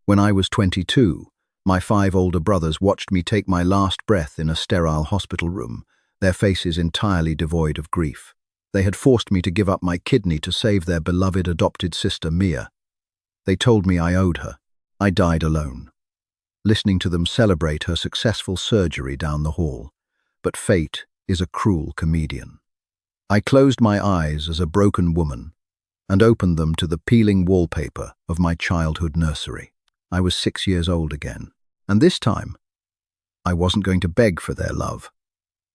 When I was 22, my 5 older brothers watched me take my last breath in a sterile hospital room, their faces entirely devoid of grief. They had forced me to give up my kidney to save their beloved adopted sister, Mia. They told me I owed her. I died alone, listening to them celebrate her successful surgery down the hall. But fate is a cruel comedian. I closed my eyes as a broken woman and opened them to the peeling wallpaper of my childhood nursery. I was 6 years old again, and this time, I wasn't going to beg for their love.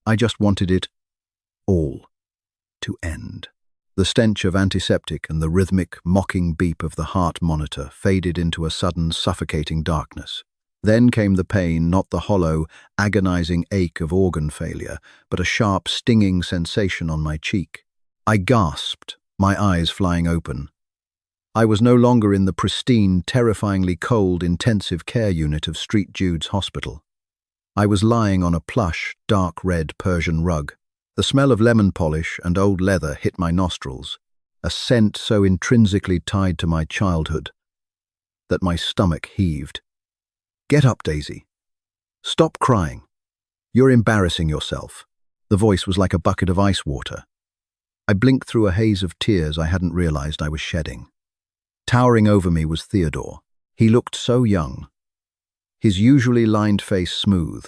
I just wanted it all to end. The stench of antiseptic and the rhythmic, mocking beep of the heart monitor faded into a sudden, suffocating darkness. Then came the pain, not the hollow, agonizing ache of organ failure, but a sharp, stinging sensation on my cheek. I gasped, my eyes flying open. I was no longer in the pristine, terrifyingly cold intensive care unit of St. Jude's Hospital. I was lying on a plush, dark red Persian rug. The smell of lemon polish and old leather hit my nostrils, a scent so intrinsically tied to my childhood that my stomach heaved. "Get up, Daisy. Stop crying. You're embarrassing yourself." The voice was like a bucket of ice water. I blinked through a haze of tears I hadn't realized I was shedding. Towering over me was Theodore. He looked so young. His usually lined face smooth,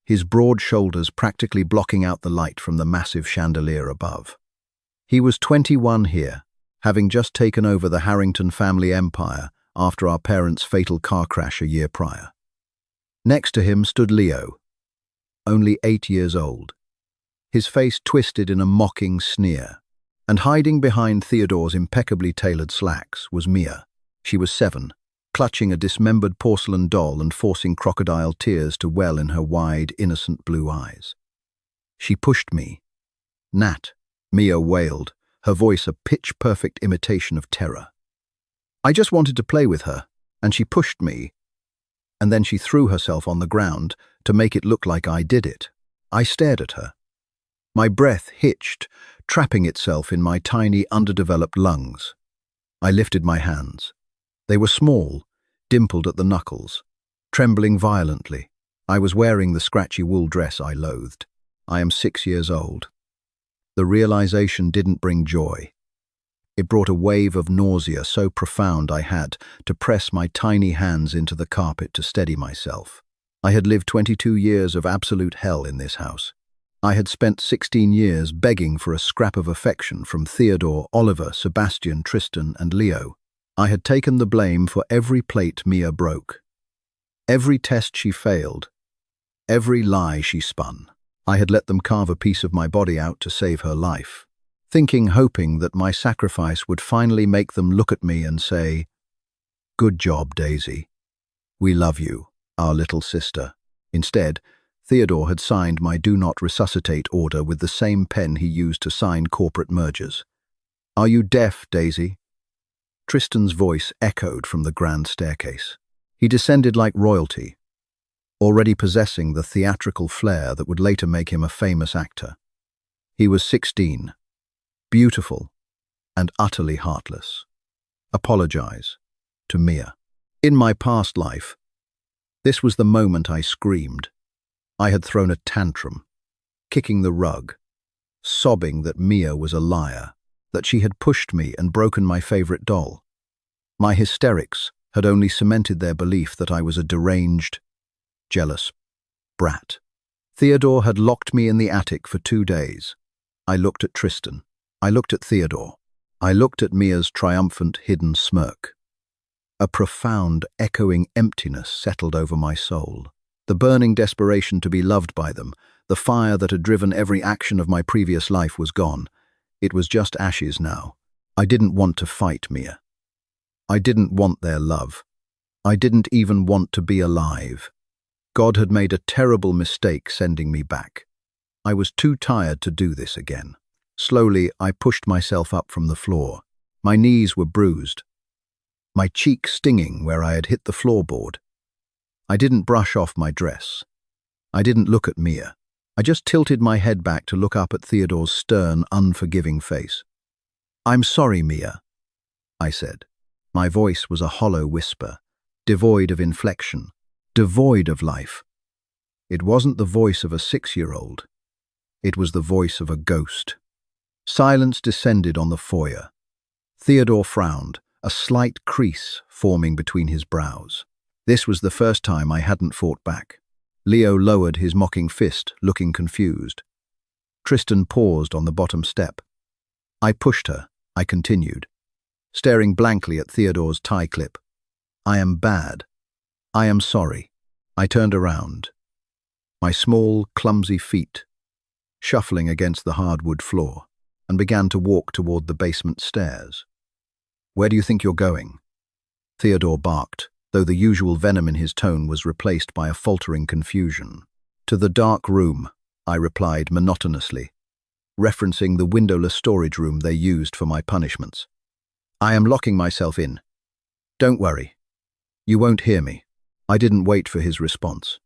his broad shoulders practically blocking out the light from the massive chandelier above. He was 21 here, having just taken over the Harrington family empire after our parents' fatal car crash a year prior. Next to him stood Leo, only 8 years old, his face twisted in a mocking sneer. And hiding behind Theodore's impeccably tailored slacks was Mia. She was 7, clutching a dismembered porcelain doll and forcing crocodile tears to well in her wide, innocent blue eyes. She pushed me. "Nat," Mia wailed, her voice a pitch-perfect imitation of terror. I just wanted to play with her, and she pushed me, and then she threw herself on the ground to make it look like I did it. I stared at her. My breath hitched, trapping itself in my tiny, underdeveloped lungs. I lifted my hands. They were small, dimpled at the knuckles, trembling violently. I was wearing the scratchy wool dress I loathed. I am 6 years old. The realization didn't bring joy. It brought a wave of nausea so profound I had to press my tiny hands into the carpet to steady myself. I had lived 22 years of absolute hell in this house. I had spent 16 years begging for a scrap of affection from Theodore, Oliver, Sebastian, Tristan, and Leo. I had taken the blame for every plate Mia broke, every test she failed, every lie she spun. I had let them carve a piece of my body out to save her life, hoping that my sacrifice would finally make them look at me and say, "Good job, Daisy. We love you, our little sister." Instead, Theodore had signed my do not resuscitate order with the same pen he used to sign corporate mergers. "Are you deaf, Daisy?" Tristan's voice echoed from the grand staircase. He descended like royalty, already possessing the theatrical flair that would later make him a famous actor. He was 16, beautiful, and utterly heartless. "Apologize to Mia." In my past life, this was the moment I screamed. I had thrown a tantrum, kicking the rug, sobbing that Mia was a liar, that she had pushed me and broken my favorite doll. My hysterics had only cemented their belief that I was a deranged, jealous brat. Theodore had locked me in the attic for 2 days. I looked at Tristan. I looked at Theodore. I looked at Mia's triumphant, hidden smirk. A profound, echoing emptiness settled over my soul. The burning desperation to be loved by them, the fire that had driven every action of my previous life was gone. It was just ashes now. I didn't want to fight Mia. I didn't want their love. I didn't even want to be alive. God had made a terrible mistake sending me back. I was too tired to do this again. Slowly, I pushed myself up from the floor. My knees were bruised, my cheek stinging where I had hit the floorboard. I didn't brush off my dress. I didn't look at Mia. I just tilted my head back to look up at Theodore's stern, unforgiving face. "I'm sorry, Mia," I said. My voice was a hollow whisper, devoid of inflection, devoid of life. It wasn't the voice of a 6-year-old. It was the voice of a ghost. Silence descended on the foyer. Theodore frowned, a slight crease forming between his brows. This was the first time I hadn't fought back. Leo lowered his mocking fist, looking confused. Tristan paused on the bottom step. I pushed her, I continued, staring blankly at Theodore's tie clip. I am bad. I am sorry. I turned around. My small, clumsy feet shuffling against the hardwood floor, and began to walk toward the basement stairs. Where do you think you're going? Theodore barked, though the usual venom in his tone was replaced by a faltering confusion. To the dark room, I replied monotonously, referencing the windowless storage room they used for my punishments. I am locking myself in. Don't worry. You won't hear me. I didn't wait for his response.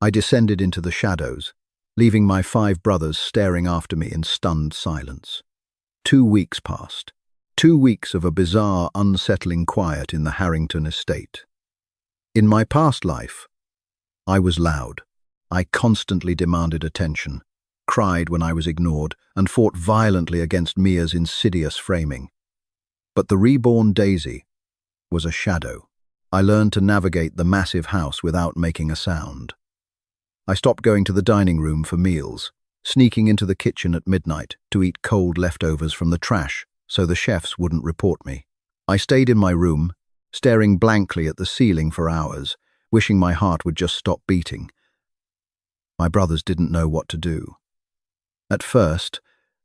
I descended into the shadows, leaving my 5 brothers staring after me in stunned silence. 2 weeks passed. 2 weeks of a bizarre, unsettling quiet in the Harrington estate. In my past life, I was loud. I constantly demanded attention, cried when I was ignored, and fought violently against Mia's insidious framing. But the reborn Daisy was a shadow. I learned to navigate the massive house without making a sound. I stopped going to the dining room for meals, sneaking into the kitchen at midnight to eat cold leftovers from the trash so the chefs wouldn't report me. I stayed in my room, staring blankly at the ceiling for hours, wishing my heart would just stop beating. My brothers didn't know what to do. At first,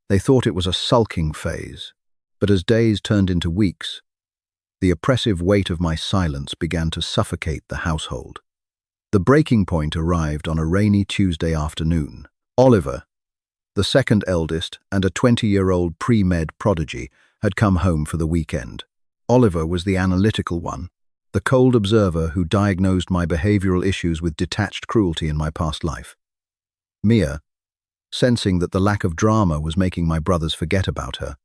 they thought it was a sulking phase, but as days turned into weeks, the oppressive weight of my silence began to suffocate the household. The breaking point arrived on a rainy Tuesday afternoon. Oliver, the second eldest and a 20-year-old pre-med prodigy, had come home for the weekend. Oliver was the analytical one, the cold observer who diagnosed my behavioral issues with detached cruelty in my past life. Mia, sensing that the lack of drama was making my brothers forget about her,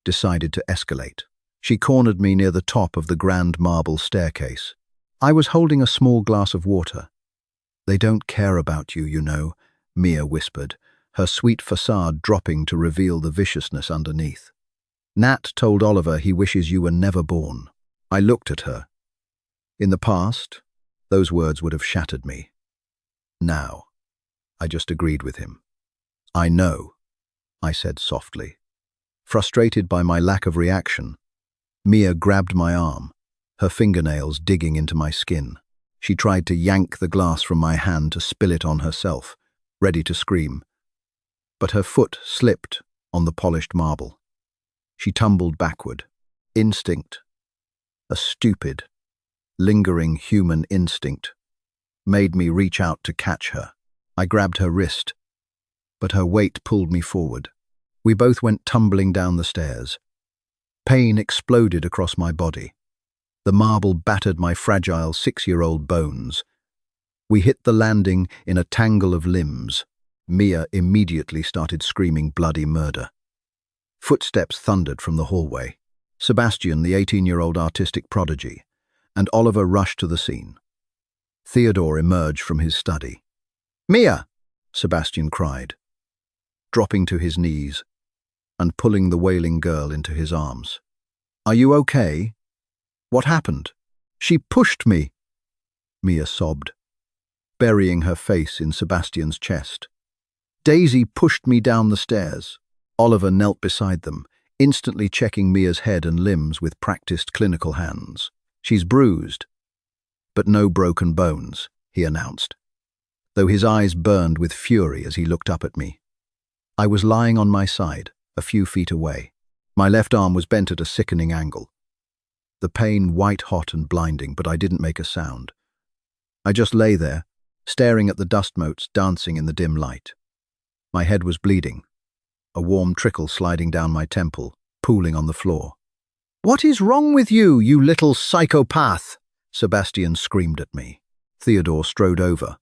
decided to escalate. She cornered me near the top of the grand marble staircase. I was holding a small glass of water. "They don't care about you, you know," Mia whispered, her sweet facade dropping to reveal the viciousness underneath. "Nat told Oliver he wishes you were never born." I looked at her. In the past, those words would have shattered me. Now, I just agreed with him. "I know," I said softly. Frustrated by my lack of reaction, Mia grabbed my arm, her fingernails digging into my skin. She tried to yank the glass from my hand to spill it on herself, ready to scream. But her foot slipped on the polished marble. She tumbled backward. Instinct, a stupid, lingering human instinct, made me reach out to catch her. I grabbed her wrist, but her weight pulled me forward. We both went tumbling down the stairs. Pain exploded across my body. The marble battered my fragile 6-year-old bones. We hit the landing in a tangle of limbs. Mia immediately started screaming bloody murder. Footsteps thundered from the hallway. Sebastian, the 18-year-old artistic prodigy, and Oliver rushed to the scene. Theodore emerged from his study. "Mia!" Sebastian cried, dropping to his knees and pulling the wailing girl into his arms. "Are you okay? What happened?" "She pushed me," Mia sobbed, burying her face in Sebastian's chest. "Daisy pushed me down the stairs." Oliver knelt beside them, instantly checking Mia's head and limbs with practiced clinical hands. "She's bruised, but no broken bones," he announced, though his eyes burned with fury as he looked up at me. I was lying on my side, a few feet away. My left arm was bent at a sickening angle. The pain white-hot and blinding, but I didn't make a sound. I just lay there, staring at the dust motes dancing in the dim light. My head was bleeding, a warm trickle sliding down my temple, pooling on the floor. "What is wrong with you, you little psychopath?" Sebastian screamed at me. Theodore strode over,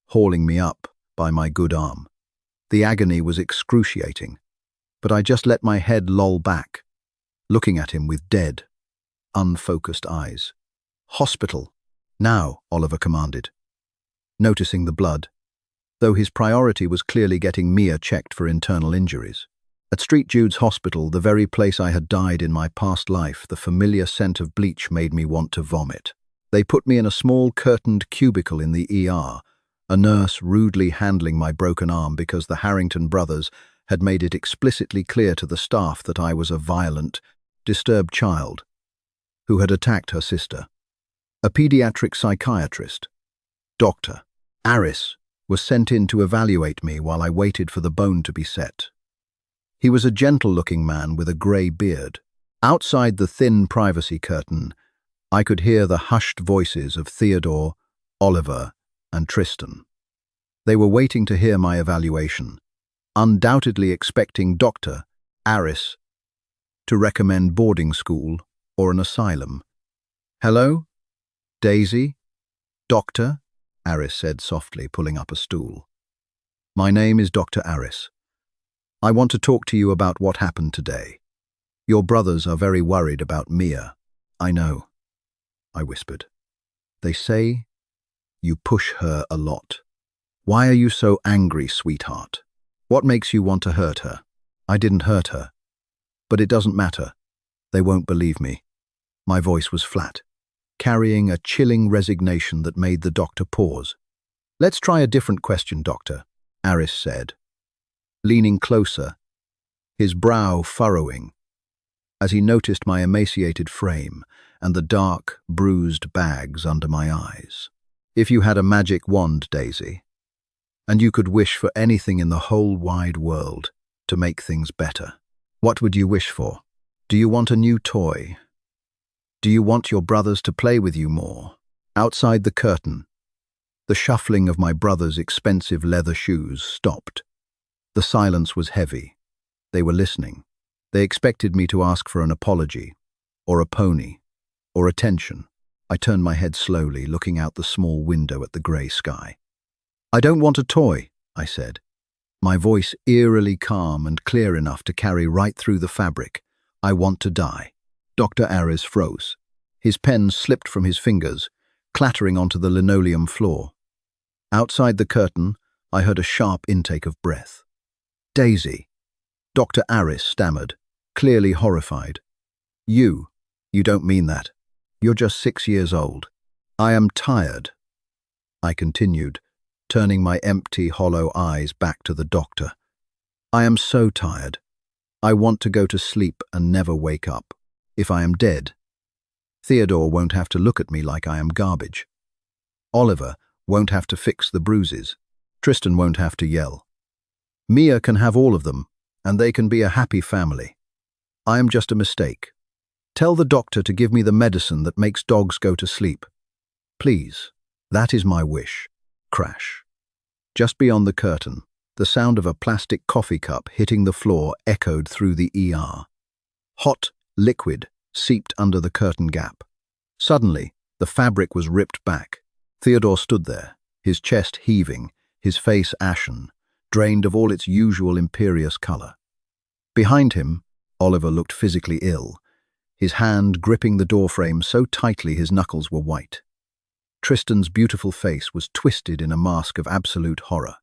hauling me up by my good arm. The agony was excruciating, but I just let my head loll back, looking at him with dead, unfocused eyes. "Hospital," "Now," Oliver commanded, noticing the blood, though his priority was clearly getting Mia checked for internal injuries. At St. Jude's Hospital, the very place I had died in my past life, the familiar scent of bleach made me want to vomit. They put me in a small curtained cubicle in the ER, a nurse rudely handling my broken arm because the Harrington brothers had made it explicitly clear to the staff that I was a violent, disturbed child who had attacked her sister. A pediatric psychiatrist, Dr. Aris, was sent in to evaluate me while I waited for the bone to be set. He was a gentle-looking man with a grey beard. Outside the thin privacy curtain, I could hear the hushed voices of Theodore, Oliver, and Tristan. They were waiting to hear my evaluation, undoubtedly expecting Dr. Aris to recommend boarding school or an asylum. "Hello? Daisy? Doctor?" Aris said softly, pulling up a stool. "My name is Dr. Aris. I want to talk to you about what happened today. Your brothers are very worried about Mia." "I know," I whispered. "They say you push her a lot. Why are you so angry, sweetheart? What makes you want to hurt her?" "I didn't hurt her. But it doesn't matter. They won't believe me." My voice was flat, carrying a chilling resignation that made the doctor pause. "Let's try a different question, Doctor," Aris said, leaning closer, his brow furrowing, as he noticed my emaciated frame and the dark, bruised bags under my eyes. "If you had a magic wand, Daisy, and you could wish for anything in the whole wide world to make things better, what would you wish for? Do you want a new toy? Do you want your brothers to play with you more?" Outside the curtain, the shuffling of my brother's expensive leather shoes stopped. The silence was heavy. They were listening. They expected me to ask for an apology, or a pony, or attention. I turned my head slowly, looking out the small window at the grey sky. "I don't want a toy," I said, my voice eerily calm and clear enough to carry right through the fabric. "I want to die." Dr. Aris froze. His pen slipped from his fingers, clattering onto the linoleum floor. Outside the curtain, I heard a sharp intake of breath. "Daisy," Dr. Aris stammered, clearly horrified. You don't mean that. You're just 6 years old." "I am tired," I continued, turning my empty, hollow eyes back to the doctor. "I am so tired. I want to go to sleep and never wake up. If I am dead, Theodore won't have to look at me like I am garbage. Oliver won't have to fix the bruises. Tristan won't have to yell. Mia can have all of them, and they can be a happy family. I am just a mistake. Tell the doctor to give me the medicine that makes dogs go to sleep. Please, that is my wish." Crash. Just beyond the curtain, the sound of a plastic coffee cup hitting the floor echoed through the ER. Hot liquid seeped under the curtain gap. Suddenly, the fabric was ripped back. Theodore stood there, his chest heaving, his face ashen, drained of all its usual imperious color. Behind him, Oliver looked physically ill, his hand gripping the doorframe so tightly his knuckles were white. Tristan's beautiful face was twisted in a mask of absolute horror.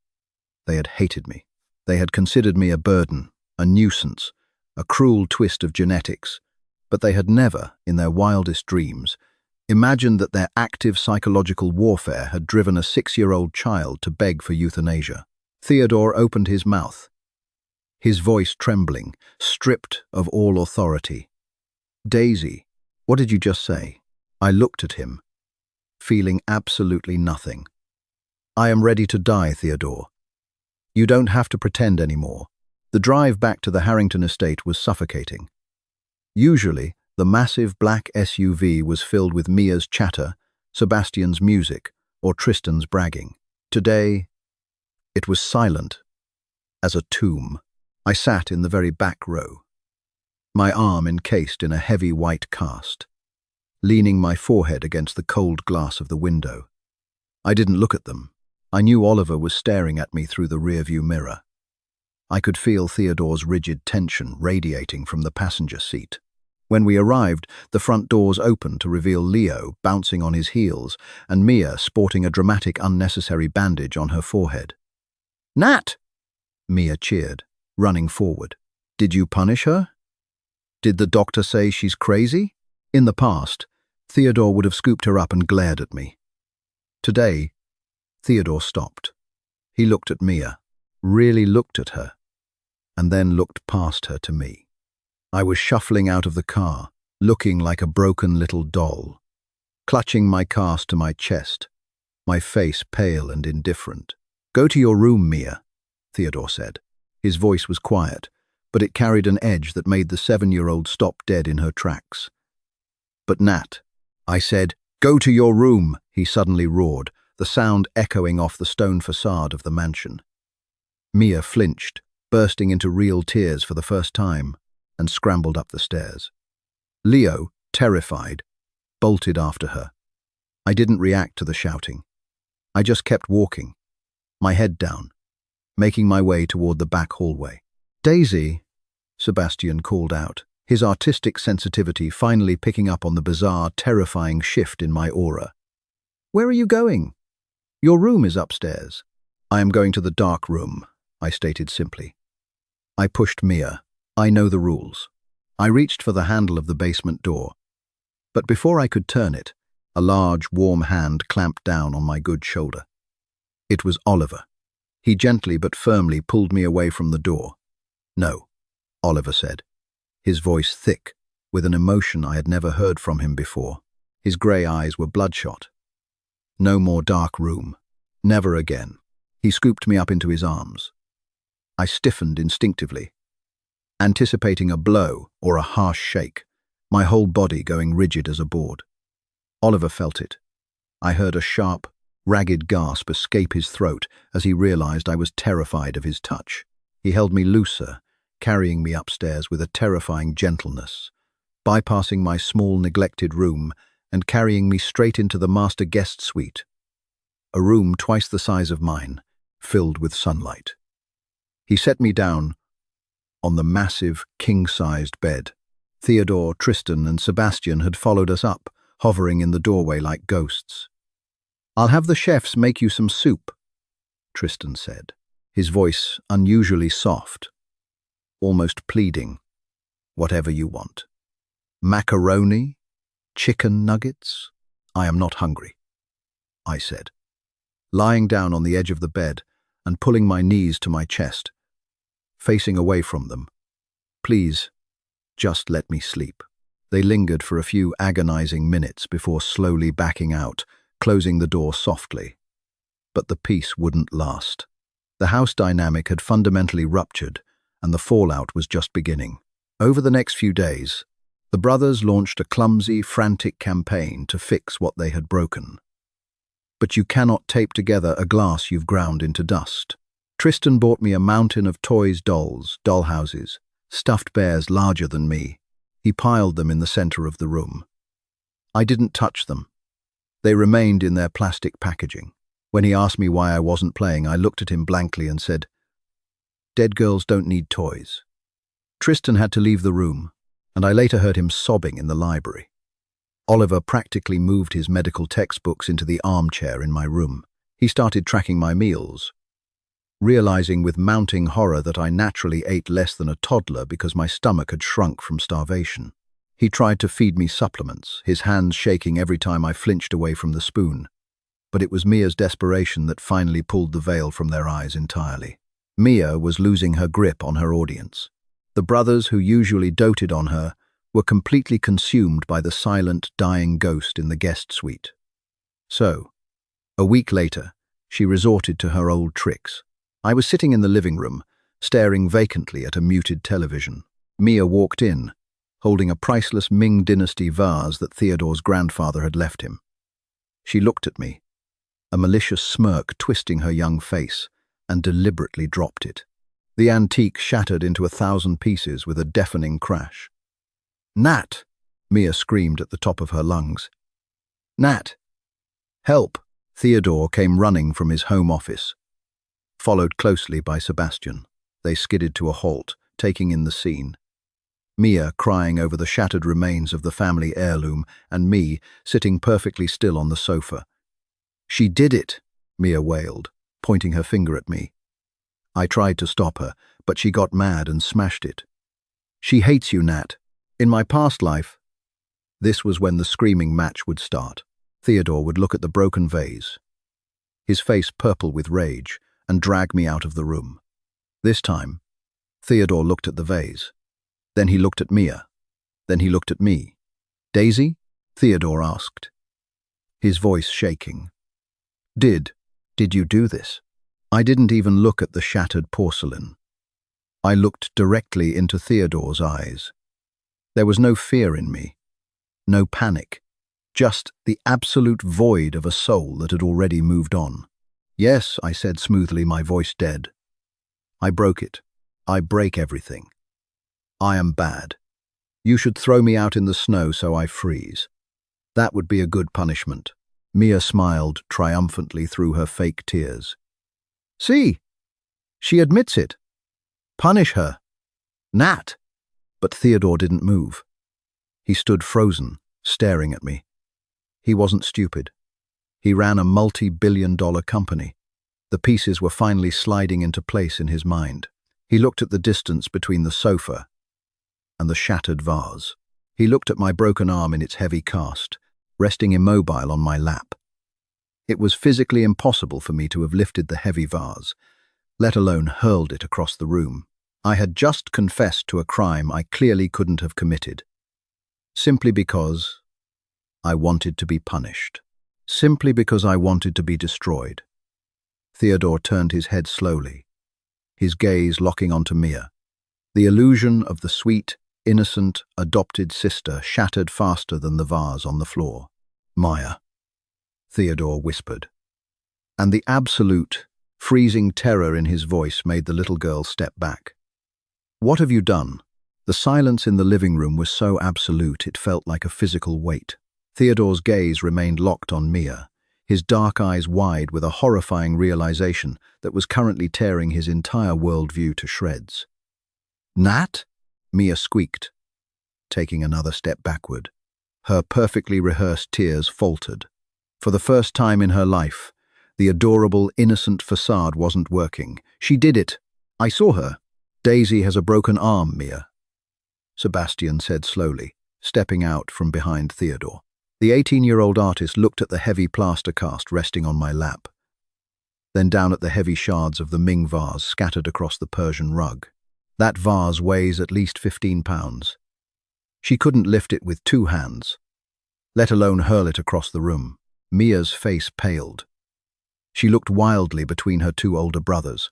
They had hated me. They had considered me a burden, a nuisance, a cruel twist of genetics, but they had never, in their wildest dreams, imagined that their active psychological warfare had driven a 6-year-old child to beg for euthanasia. Theodore opened his mouth, his voice trembling, stripped of all authority. "Daisy, what did you just say?" I looked at him, feeling absolutely nothing. "I am ready to die, Theodore. You don't have to pretend anymore." The drive back to the Harrington estate was suffocating. Usually, the massive black SUV was filled with Mia's chatter, Sebastian's music, or Tristan's bragging. Today, it was silent as a tomb. I sat in the very back row, my arm encased in a heavy white cast, leaning my forehead against the cold glass of the window. I didn't look at them. I knew Oliver was staring at me through the rearview mirror. I could feel Theodore's rigid tension radiating from the passenger seat. When we arrived, the front doors opened to reveal Leo bouncing on his heels and Mia sporting a dramatic unnecessary bandage on her forehead. "Nat!" Mia cheered, running forward. "Did you punish her? Did the doctor say she's crazy?" In the past, Theodore would have scooped her up and glared at me. Today, Theodore stopped. He looked at Mia, really looked at her, and then looked past her to me. I was shuffling out of the car, looking like a broken little doll, clutching my cast to my chest, my face pale and indifferent. "Go to your room, Mia," Theodore said. His voice was quiet, but it carried an edge that made the 7-year-old stop dead in her tracks. "But Nat," I said. "Go to your room," he suddenly roared, the sound echoing off the stone facade of the mansion. Mia flinched, bursting into real tears for the first time, and scrambled up the stairs. Leo, terrified, bolted after her. I didn't react to the shouting. I just kept walking, my head down, making my way toward the back hallway. "Daisy," Sebastian called out, his artistic sensitivity finally picking up on the bizarre, terrifying shift in my aura. "Where are you going?" "Your room is upstairs." "I am going to the dark room," I stated simply. I pushed Mia. I know the rules. I reached for the handle of the basement door. But before I could turn it, a large, warm hand clamped down on my good shoulder. It was Oliver. He gently but firmly pulled me away from the door. "No," Oliver said, his voice thick, with an emotion I had never heard from him before. His grey eyes were bloodshot. "No more dark room. Never again." He scooped me up into his arms. I stiffened instinctively, anticipating a blow or a harsh shake, my whole body going rigid as a board. Oliver felt it. I heard a sharp, ragged gasp escape his throat as he realized I was terrified of his touch. He held me looser, carrying me upstairs with a terrifying gentleness, bypassing my small, neglected room and carrying me straight into the master guest suite, a room twice the size of mine, filled with sunlight. He set me down on the massive, king-sized bed. Theodore, Tristan, and Sebastian had followed us up, hovering in the doorway like ghosts. "I'll have the chefs make you some soup," Tristan said, his voice unusually soft, almost pleading. "Whatever you want. Macaroni? Chicken nuggets?" "I am not hungry," I said, lying down on the edge of the bed and pulling my knees to my chest, facing away from them. "Please, just let me sleep." They lingered for a few agonizing minutes before slowly backing out, closing the door softly. But the peace wouldn't last. The house dynamic had fundamentally ruptured, and the fallout was just beginning. Over the next few days, the brothers launched a clumsy, frantic campaign to fix what they had broken. But you cannot tape together a glass you've ground into dust. Tristan bought me a mountain of toys, dolls, dollhouses, stuffed bears larger than me. He piled them in the center of the room. I didn't touch them. They remained in their plastic packaging. When he asked me why I wasn't playing, I looked at him blankly and said, "Dead girls don't need toys." Tristan had to leave the room, and I later heard him sobbing in the library. Oliver practically moved his medical textbooks into the armchair in my room. He started tracking my meals, realizing with mounting horror that I naturally ate less than a toddler because my stomach had shrunk from starvation. He tried to feed me supplements, his hands shaking every time I flinched away from the spoon. But it was Mia's desperation that finally pulled the veil from their eyes entirely. Mia was losing her grip on her audience. The brothers who usually doted on her were completely consumed by the silent, dying ghost in the guest suite. So, a week later, she resorted to her old tricks. I was sitting in the living room, staring vacantly at a muted television. Mia walked in, holding a priceless Ming Dynasty vase that Theodore's grandfather had left him. She looked at me, a malicious smirk twisting her young face, and deliberately dropped it. The antique shattered into 1,000 pieces with a deafening crash. "Nat!" Mia screamed at the top of her lungs. "Nat! Help!" Theodore came running from his home office, followed closely by Sebastian. They skidded to a halt, taking in the scene. Mia crying over the shattered remains of the family heirloom, and me sitting perfectly still on the sofa. "She did it," Mia wailed, pointing her finger at me. I tried to stop her, but she got mad and smashed it. "She hates you, Nat. In my past life..." This was when the screaming match would start. Theodore would look at the broken vase, his face purple with rage, and drag me out of the room. This time, Theodore looked at the vase. Then he looked at Mia. Then he looked at me. "Daisy?" Theodore asked, his voice shaking. Did you do this?" I didn't even look at the shattered porcelain. I looked directly into Theodore's eyes. There was no fear in me, no panic, just the absolute void of a soul that had already moved on. "Yes," I said smoothly, my voice dead. "I broke it. I break everything. I am bad. You should throw me out in the snow so I freeze. That would be a good punishment." Mia smiled triumphantly through her fake tears. "See, she admits it. Punish her. Nat." But Theodore didn't move. He stood frozen, staring at me. He wasn't stupid. He ran a multi-billion-dollar company. The pieces were finally sliding into place in his mind. He looked at the distance between the sofa and the shattered vase. He looked at my broken arm in its heavy cast, resting immobile on my lap. It was physically impossible for me to have lifted the heavy vase, let alone hurled it across the room. I had just confessed to a crime I clearly couldn't have committed, simply because I wanted to be punished, simply because I wanted to be destroyed. Theodore turned his head slowly, his gaze locking onto Mia. The illusion of the sweet, innocent, adopted sister shattered faster than the vase on the floor. "Maya," Theodore whispered, and the absolute, freezing terror in his voice made the little girl step back. "What have you done?" The silence in the living room was so absolute it felt like a physical weight. Theodore's gaze remained locked on Mia, his dark eyes wide with a horrifying realization that was currently tearing his entire worldview to shreds. "Nat?" Mia squeaked, taking another step backward. Her perfectly rehearsed tears faltered. For the first time in her life, the adorable, innocent facade wasn't working. "She did it. I saw her." "Daisy has a broken arm, Mia," Sebastian said slowly, stepping out from behind Theodore. The 18-year-old artist looked at the heavy plaster cast resting on my lap, then down at the heavy shards of the Ming vase scattered across the Persian rug. "That vase weighs at least 15 pounds. She couldn't lift it with 2 hands, let alone hurl it across the room." Mia's face paled. She looked wildly between her 2 older brothers,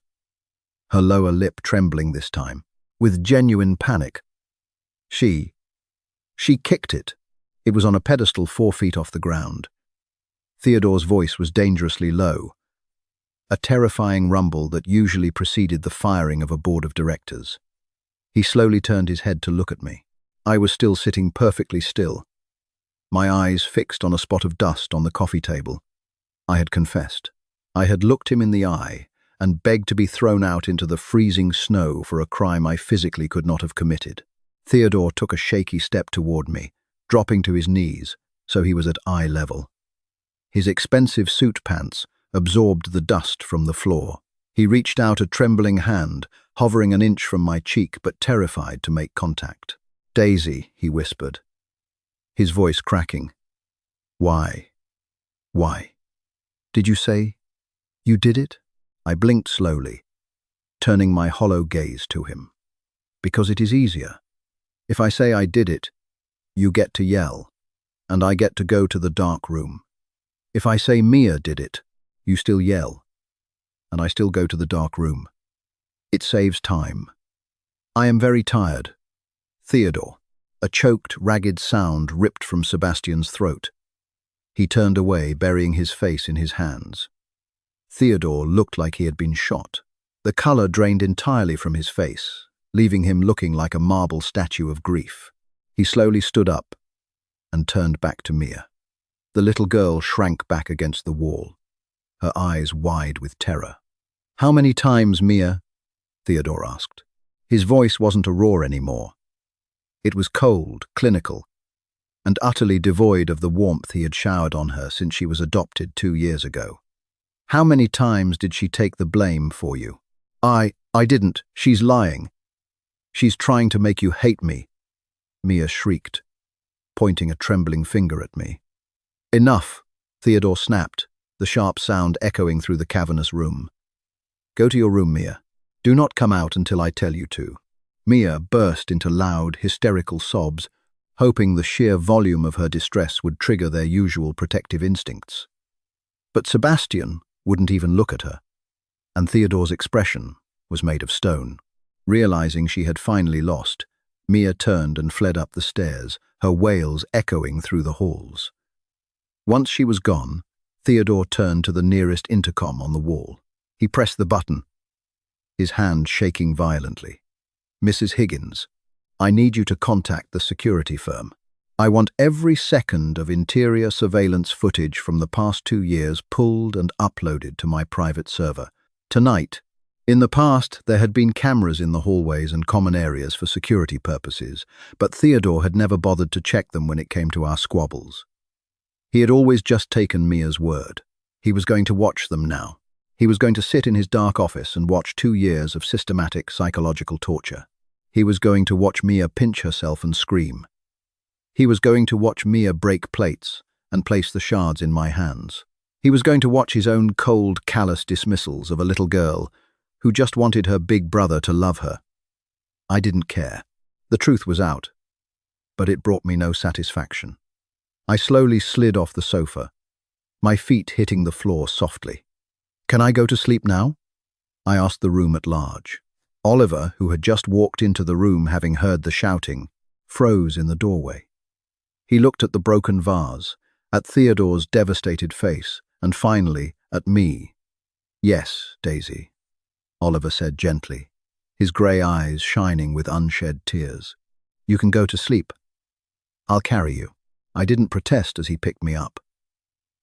her lower lip trembling this time, with genuine panic. She kicked it. It was on a pedestal 4 feet off the ground. Theodore's voice was dangerously low, a terrifying rumble that usually preceded the firing of a board of directors. He slowly turned his head to look at me. I was still sitting perfectly still, my eyes fixed on a spot of dust on the coffee table. I had confessed. I had looked him in the eye and begged to be thrown out into the freezing snow for a crime I physically could not have committed. Theodore took a shaky step toward me, dropping to his knees, so he was at eye level. His expensive suit pants absorbed the dust from the floor. He reached out a trembling hand, hovering an inch from my cheek but terrified to make contact. "Daisy," he whispered, his voice cracking. Why? Did you say you did it?" I blinked slowly, turning my hollow gaze to him. "Because it is easier. If I say I did it, you get to yell, and I get to go to the dark room. If I say Mia did it, you still yell, and I still go to the dark room. It saves time. I am very tired." "Theodore." A choked, ragged sound ripped from Sebastian's throat. He turned away, burying his face in his hands. Theodore looked like he had been shot. The color drained entirely from his face, leaving him looking like a marble statue of grief. He slowly stood up and turned back to Mia. The little girl shrank back against the wall, her eyes wide with terror. "How many times, Mia?" Theodore asked. His voice wasn't a roar anymore. It was cold, clinical, and utterly devoid of the warmth he had showered on her since she was adopted 2 years ago. How many times did she take the blame for you? I didn't. She's lying. She's trying to make you hate me, Mia shrieked, pointing a trembling finger at me. Enough, Theodore snapped, the sharp sound echoing through the cavernous room. Go to your room, Mia. Do not come out until I tell you to. Mia burst into loud, hysterical sobs, hoping the sheer volume of her distress would trigger their usual protective instincts. But Sebastian wouldn't even look at her, and Theodore's expression was made of stone. Realizing she had finally lost, Mia turned and fled up the stairs, her wails echoing through the halls. Once she was gone, Theodore turned to the nearest intercom on the wall. He pressed the button, his hand shaking violently. Mrs. Higgins, I need you to contact the security firm. I want every second of interior surveillance footage from the past 2 years pulled and uploaded to my private server. Tonight. In the past, there had been cameras in the hallways and common areas for security purposes, but Theodore had never bothered to check them when it came to our squabbles. He had always just taken Mia's word. He was going to watch them now. He was going to sit in his dark office and watch 2 years of systematic psychological torture. He was going to watch Mia pinch herself and scream. He was going to watch Mia break plates and place the shards in my hands. He was going to watch his own cold, callous dismissals of a little girl who just wanted her big brother to love her. I didn't care. The truth was out, but it brought me no satisfaction. I slowly slid off the sofa, my feet hitting the floor softly. Can I go to sleep now? I asked the room at large. Oliver, who had just walked into the room having heard the shouting, froze in the doorway. He looked at the broken vase, at Theodore's devastated face, and finally at me. Yes, Daisy, Oliver said gently, his grey eyes shining with unshed tears. You can go to sleep. I'll carry you. I didn't protest as he picked me up.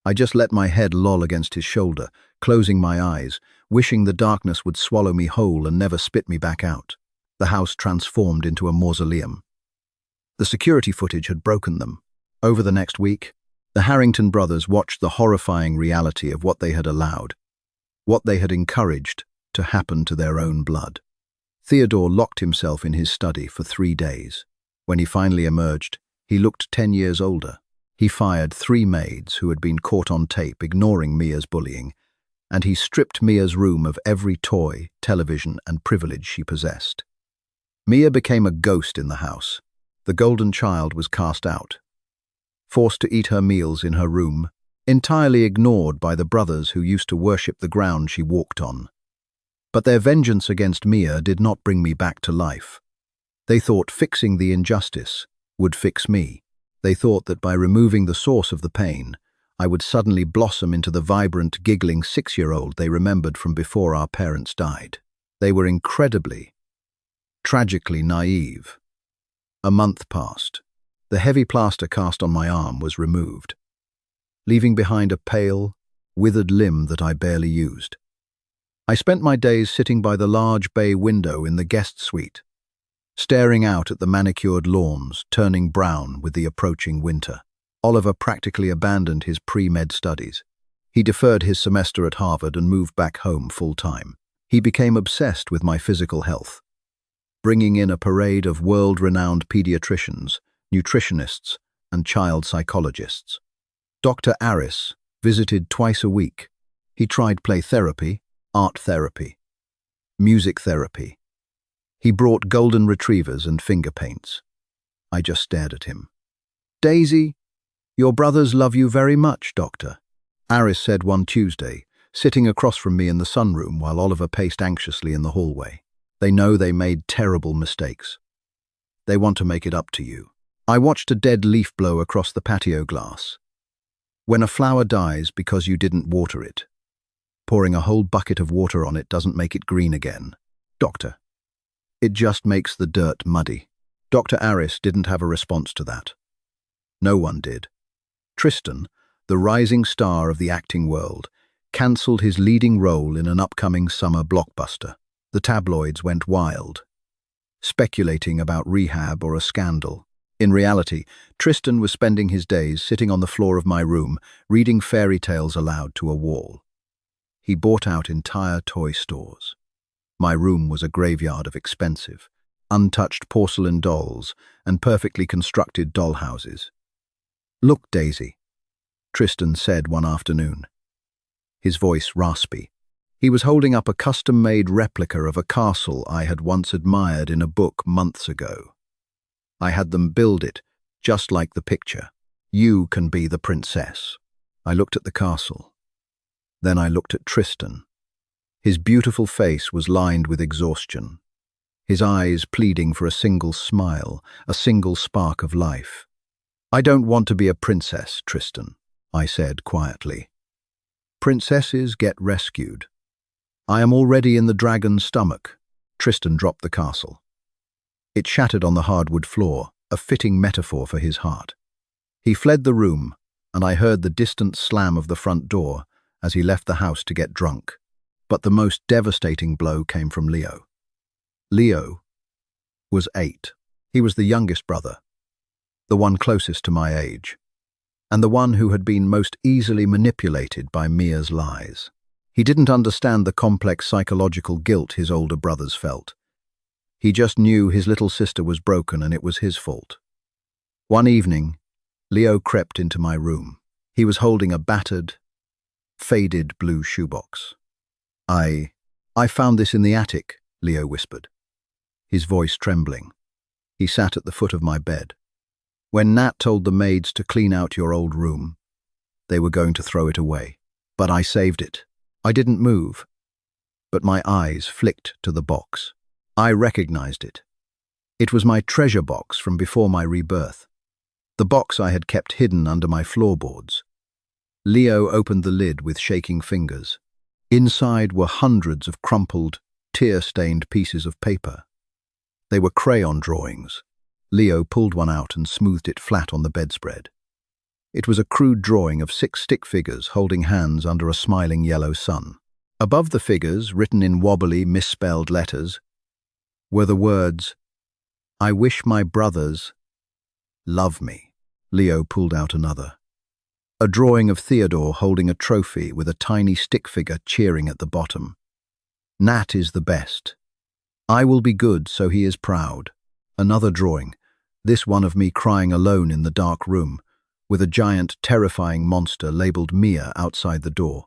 I just let my head loll against his shoulder, closing my eyes, wishing the darkness would swallow me whole and never spit me back out. The house transformed into a mausoleum. The security footage had broken them. Over the next week, the Harrington brothers watched the horrifying reality of what they had allowed, what they had encouraged to happen to their own blood. Theodore locked himself in his study for 3 days. When he finally emerged, he looked 10 years older. He fired 3 maids who had been caught on tape ignoring Mia's bullying, and he stripped Mia's room of every toy, television, and privilege she possessed. Mia became a ghost in the house. The golden child was cast out, forced to eat her meals in her room, entirely ignored by the brothers who used to worship the ground she walked on. But their vengeance against Mia did not bring me back to life. They thought fixing the injustice would fix me. They thought that by removing the source of the pain, I would suddenly blossom into the vibrant, giggling 6-year-old they remembered from before our parents died. They were incredibly, tragically naive. A month passed. The heavy plaster cast on my arm was removed, leaving behind a pale, withered limb that I barely used. I spent my days sitting by the large bay window in the guest suite, staring out at the manicured lawns turning brown with the approaching winter. Oliver practically abandoned his pre-med studies. He deferred his semester at Harvard and moved back home full-time. He became obsessed with my physical health, bringing in a parade of world-renowned pediatricians, nutritionists, and child psychologists. Dr. Aris visited twice a week. He tried play therapy, art therapy, music therapy. He brought golden retrievers and finger paints. I just stared at him. Daisy, your brothers love you very much, Doctor, Aris said one Tuesday, sitting across from me in the sunroom while Oliver paced anxiously in the hallway. They know they made terrible mistakes. They want to make it up to you. I watched a dead leaf blow across the patio glass. When a flower dies because you didn't water it, pouring a whole bucket of water on it doesn't make it green again. Doctor, it just makes the dirt muddy. Dr. Aris didn't have a response to that. No one did. Tristan, the rising star of the acting world, cancelled his leading role in an upcoming summer blockbuster. The tabloids went wild. speculating about rehab or a scandal. In reality, Tristan was spending his days sitting on the floor of my room, reading fairy tales aloud to a wall. He bought out entire toy stores. My room was a graveyard of expensive, untouched porcelain dolls and perfectly constructed dollhouses. "Look, Daisy," Tristan said one afternoon, his voice raspy. He was holding up a custom-made replica of a castle I had once admired in a book months ago. I had them build it, just like the picture. "You can be the princess." I looked at the castle. Then I looked at Tristan. His beautiful face was lined with exhaustion, his eyes pleading for a single smile, a single spark of life. "I don't want to be a princess, Tristan," I said quietly. "Princesses get rescued. I am already in the dragon's stomach." Tristan dropped the castle. It shattered on the hardwood floor, a fitting metaphor for his heart. He fled the room, and I heard the distant slam of the front door as he left the house to get drunk. But the most devastating blow came from Leo. Leo was 8. He was the youngest brother, the one closest to my age, and the one who had been most easily manipulated by Mia's lies. He didn't understand the complex psychological guilt his older brothers felt. He just knew his little sister was broken and it was his fault. One evening, Leo crept into my room. He was holding a battered, faded blue shoebox. I found this in the attic," Leo whispered, his voice trembling. He sat at the foot of my bed. "When Nat told the maids to clean out your old room, they were going to throw it away. But I saved it. I didn't move, but my eyes flicked to the box. I recognized it. It was my treasure box from before my rebirth, the box I had kept hidden under my floorboards." Leo opened the lid with shaking fingers. Inside were hundreds of crumpled, tear-stained pieces of paper. They were crayon drawings. Leo pulled one out and smoothed it flat on the bedspread. It was a crude drawing of 6 stick figures holding hands under a smiling yellow sun. Above the figures, written in wobbly, misspelled letters, were the words, "I wish my brothers love me." Leo pulled out another. A drawing of Theodore holding a trophy with a tiny stick figure cheering at the bottom. "Nat is the best. I will be good so he is proud." Another drawing, this one of me crying alone in the dark room, with a giant, terrifying monster labelled Mia outside the door.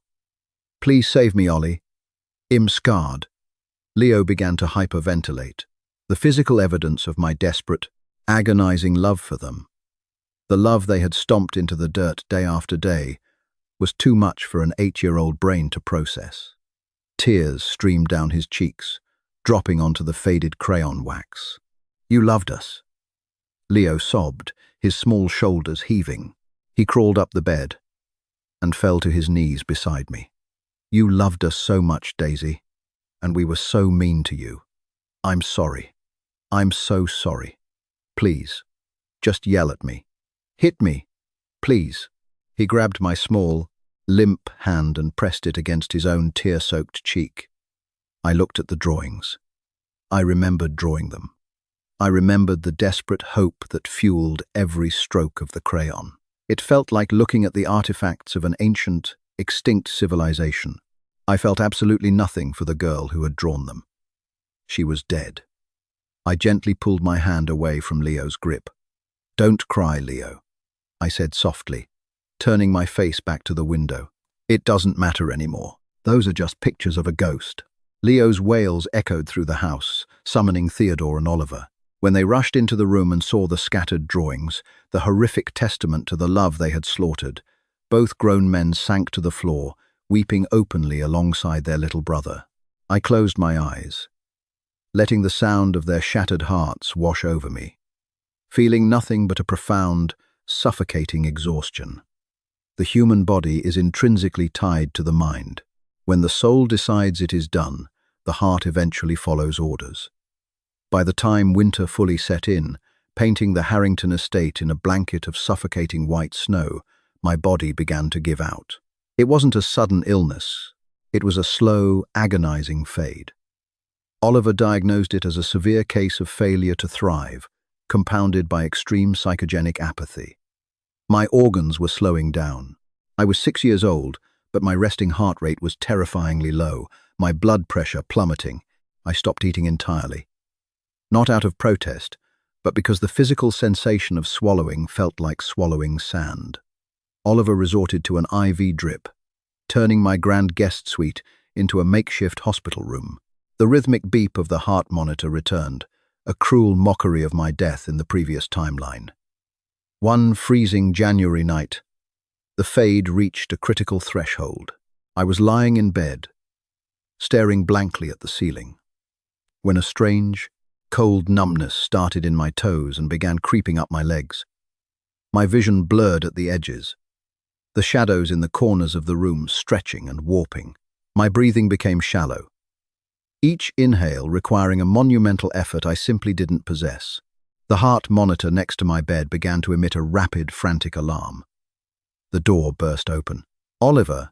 "Please save me, Ollie. I'm scarred." Leo began to hyperventilate, the physical evidence of my desperate, agonizing love for them. The love they had stomped into the dirt day after day was too much for an 8-year-old brain to process. Tears streamed down his cheeks, dropping onto the faded crayon wax. "You loved us." Leo sobbed, his small shoulders heaving. He crawled up the bed and fell to his knees beside me. "You loved us so much, Daisy, and we were so mean to you. I'm sorry. I'm so sorry. Please, just yell at me. Hit me, please." He grabbed my small, limp hand and pressed it against his own tear-soaked cheek. I looked at the drawings. I remembered drawing them. I remembered the desperate hope that fueled every stroke of the crayon. It felt like looking at the artifacts of an ancient, extinct civilization. I felt absolutely nothing for the girl who had drawn them. She was dead. I gently pulled my hand away from Leo's grip. "Don't cry, Leo," I said softly, turning my face back to the window. "It doesn't matter anymore. Those are just pictures of a ghost." Leo's wails echoed through the house, summoning Theodore and Oliver. When they rushed into the room and saw the scattered drawings, the horrific testament to the love they had slaughtered, both grown men sank to the floor, weeping openly alongside their little brother. I closed my eyes, letting the sound of their shattered hearts wash over me, feeling nothing but a profound, suffocating exhaustion. The human body is intrinsically tied to the mind. When the soul decides it is done, the heart eventually follows orders. By the time winter fully set in, painting the Harrington estate in a blanket of suffocating white snow, my body began to give out. It wasn't a sudden illness. It was a slow, agonizing fade. Oliver diagnosed it as a severe case of failure to thrive, compounded by extreme psychogenic apathy. My organs were slowing down. I was 6 years old, but my resting heart rate was terrifyingly low, my blood pressure plummeting. I stopped eating entirely. Not out of protest, but because the physical sensation of swallowing felt like swallowing sand. Oliver resorted to an IV drip, turning my grand guest suite into a makeshift hospital room. The rhythmic beep of the heart monitor returned, a cruel mockery of my death in the previous timeline. One freezing January night, the fade reached a critical threshold. I was lying in bed, staring blankly at the ceiling, when a strange, cold numbness started in my toes and began creeping up my legs. My vision blurred at the edges, the shadows in the corners of the room stretching and warping. My breathing became shallow, each inhale requiring a monumental effort I simply didn't possess. The heart monitor next to my bed began to emit a rapid, frantic alarm. The door burst open. Oliver,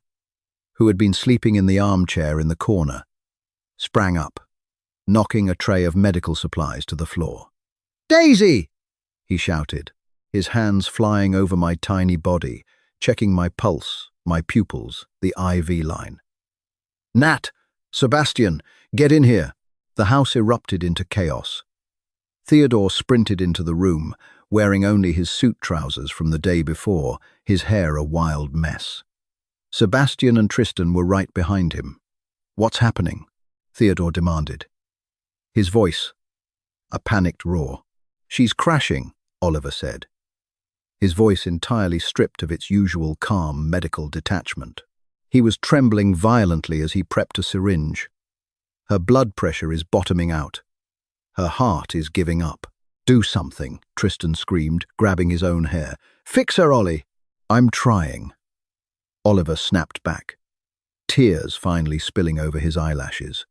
who had been sleeping in the armchair in the corner, sprang up, knocking a tray of medical supplies to the floor. "Daisy!" he shouted, his hands flying over my tiny body, checking my pulse, my pupils, the IV line. "Nat! Sebastian! Get in here!" The house erupted into chaos. Theodore sprinted into the room, wearing only his suit trousers from the day before, his hair a wild mess. Sebastian and Tristan were right behind him. "What's happening?" Theodore demanded. His voice, a panicked roar. "She's crashing," Oliver said, his voice entirely stripped of its usual calm medical detachment. He was trembling violently as he prepped a syringe. "Her blood pressure is bottoming out. Her heart is giving up." "Do something," Tristan screamed, grabbing his own hair. "Fix her, Ollie." "I'm trying." Oliver snapped back, tears finally spilling over his eyelashes.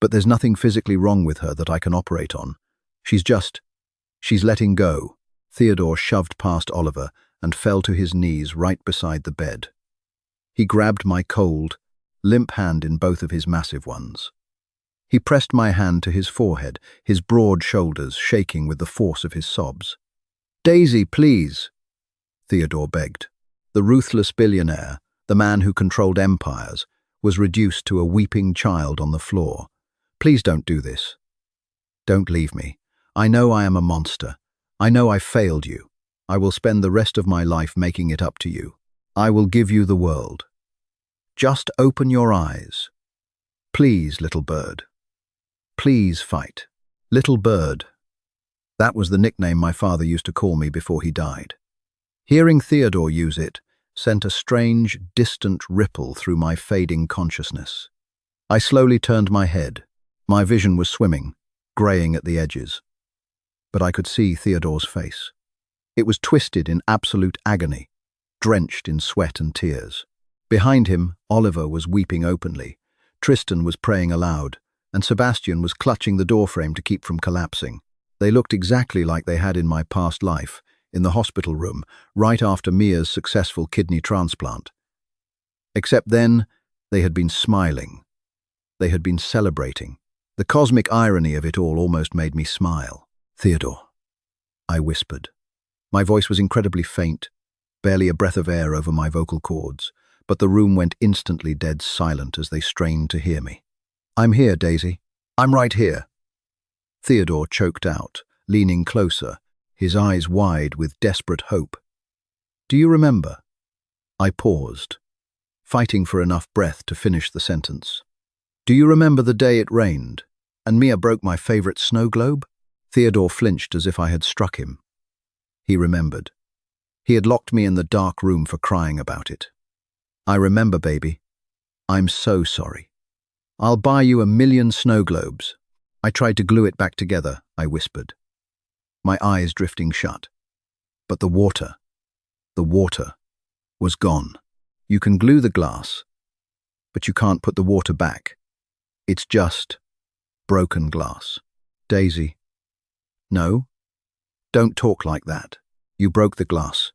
"But there's nothing physically wrong with her that I can operate on. She's letting go." Theodore shoved past Oliver and fell to his knees right beside the bed. He grabbed my cold, limp hand in both of his massive ones. He pressed my hand to his forehead, his broad shoulders shaking with the force of his sobs. "Daisy, please," Theodore begged. The ruthless billionaire, the man who controlled empires, was reduced to a weeping child on the floor. "Please don't do this. Don't leave me. I know I am a monster. I know I failed you. I will spend the rest of my life making it up to you. I will give you the world. Just open your eyes. Please, little bird. Please fight. Little bird." That was the nickname my father used to call me before he died. Hearing Theodore use it sent a strange, distant ripple through my fading consciousness. I slowly turned my head. My vision was swimming, graying at the edges. But I could see Theodore's face. It was twisted in absolute agony, drenched in sweat and tears. Behind him, Oliver was weeping openly. Tristan was praying aloud, and Sebastian was clutching the doorframe to keep from collapsing. They looked exactly like they had in my past life, in the hospital room, right after Mia's successful kidney transplant. Except then, they had been smiling. They had been celebrating. The cosmic irony of it all almost made me smile. "Theodore," I whispered. My voice was incredibly faint, barely a breath of air over my vocal cords, but the room went instantly dead silent as they strained to hear me. "I'm here, Daisy. I'm right here." Theodore choked out, leaning closer, his eyes wide with desperate hope. "Do you remember?" I paused, fighting for enough breath to finish the sentence. "Do you remember the day it rained, and Mia broke my favorite snow globe?" Theodore flinched as if I had struck him. He remembered. He had locked me in the dark room for crying about it. "I remember, baby. I'm so sorry. I'll buy you 1,000,000 snow globes." I tried to glue it back together, I whispered, my eyes drifting shut. But the water was gone. You can glue the glass, but you can't put the water back. It's just broken glass. "Daisy." "No, don't talk like that. You broke the glass."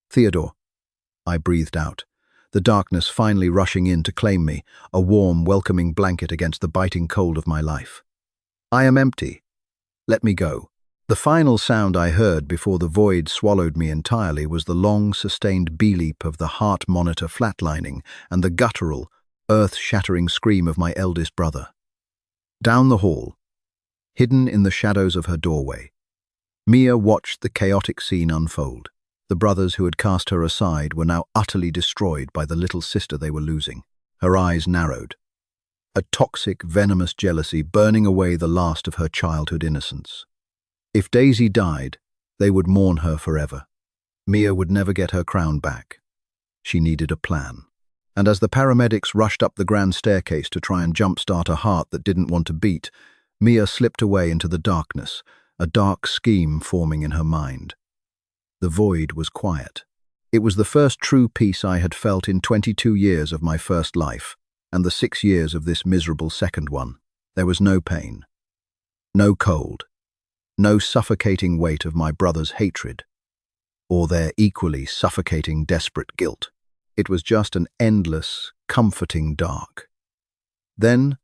"Theodore," I breathed out, the darkness finally rushing in to claim me, a warm, welcoming blanket against the biting cold of my life. I am empty. Let me go. The final sound I heard before the void swallowed me entirely was the long, sustained bleep of the heart monitor flatlining and the guttural, earth-shattering scream of my eldest brother. Down the hall, hidden in the shadows of her doorway, Mia watched the chaotic scene unfold. The brothers who had cast her aside were now utterly destroyed by the little sister they were losing. Her eyes narrowed, a toxic, venomous jealousy burning away the last of her childhood innocence. If Daisy died, they would mourn her forever. Mia would never get her crown back. She needed a plan. And as the paramedics rushed up the grand staircase to try and jumpstart a heart that didn't want to beat, Mia slipped away into the darkness, a dark scheme forming in her mind. The void was quiet. It was the first true peace I had felt in 22 years of my first life, and the 6 years of this miserable second one. There was no pain, no cold, no suffocating weight of my brother's hatred, or their equally suffocating desperate guilt. It was just an endless, comforting dark. Then,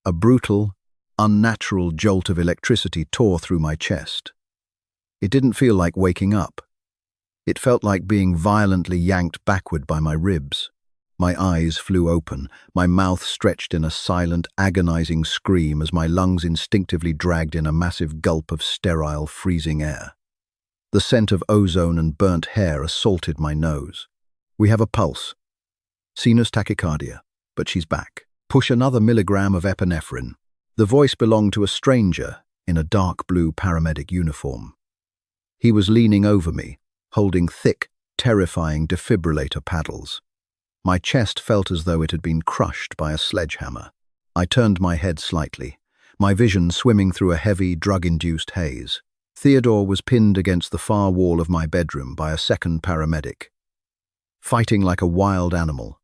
a brutal, unnatural jolt of electricity tore through my chest. It didn't feel like waking up. It felt like being violently yanked backward by my ribs. My eyes flew open, my mouth stretched in a silent, agonizing scream as my lungs instinctively dragged in a massive gulp of sterile, freezing air. The scent of ozone and burnt hair assaulted my nose. We have a pulse. Sinus tachycardia, but she's back. Push another milligram of epinephrine. The voice belonged to a stranger in a dark blue paramedic uniform. He was leaning over me, holding thick, terrifying defibrillator paddles. My chest felt as though it had been crushed by a sledgehammer. I turned my head slightly, my vision swimming through a heavy, drug-induced haze. Theodore was pinned against the far wall of my bedroom by a second paramedic, fighting like a wild animal,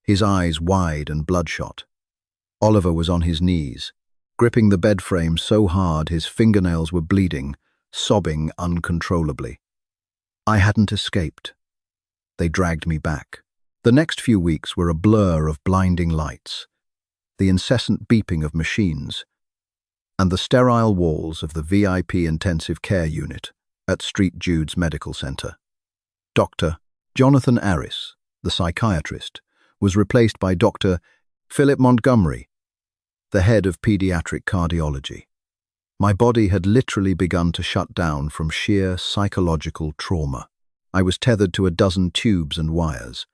his eyes wide and bloodshot. Oliver was on his knees, gripping the bed frame so hard his fingernails were bleeding, sobbing uncontrollably. I hadn't escaped. They dragged me back. The next few weeks were a blur of blinding lights, the incessant beeping of machines, and the sterile walls of the VIP intensive care unit at St. Jude's Medical Center. Dr. Jonathan Arris, the psychiatrist, was replaced by Dr. Philip Montgomery, the head of pediatric cardiology. My body had literally begun to shut down from sheer psychological trauma. I was tethered to a dozen tubes and wires.